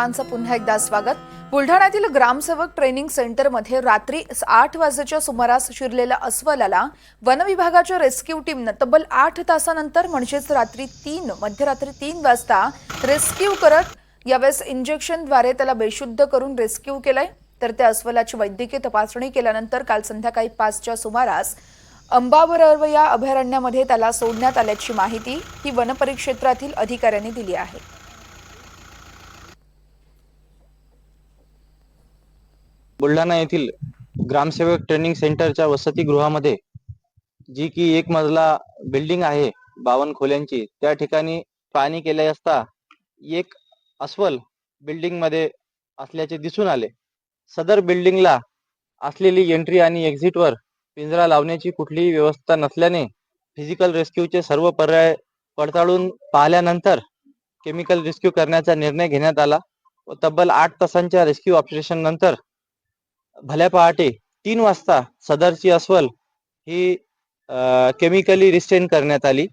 पुन्हा एकदा स्वागत। बुलढाण्यातील ग्रामसेवक ट्रेनिंग सेंटरमध्ये रात्री 8 वाजेच्या सुमारास शिरलेल्या अस्वलाला वन विभागाच्या रेस्क्यू टीमने तब्बल 8 तासानंतर म्हणजेच मध्यरात्री 3 वाजता रेस्क्यू करत यावेळेस इंजेक्शनद्वारे त्याला बेशुद्ध करून रेस्क्यू केलंय। तर त्या अस्वलाची वैद्यकीय तपासणी केल्यानंतर काल संध्याकाळी 5च्या सुमारास अंबावरवया अभयारण्यामध्ये त्याला सोडण्यात आल्याची माहिती ही वनपरिक्षेत्रातील अधिकाऱ्यांनी दिली आहे। बुलढाणा येथील ग्रामसेवक ट्रेनिंग सेंटरच्या वसतिगृहामध्ये जी की एक मजला बिल्डिंग आहे 52 खोल्यांची, त्या ठिकाणी पाहणी केले असता एक अस्वल बिल्डिंग मध्ये असल्याचे दिसून आले। सदर बिल्डिंगला असलेली एंट्री आणि एक्झिट वर पिंजरा लावण्याची कुठलीही व्यवस्था नसल्याने फिजिकल रेस्क्यूचे सर्व पर्याय पडताळून पाहिल्यानंतर केमिकल रेस्क्यू करण्याचा निर्णय घेण्यात आला व तब्बल 8 तासांच्या रेस्क्यू ऑपरेशन नंतर भल्या पहाटे 3 वाजता सदरची अस्वल ही केमिकली रिस्टेन करण्यात आली।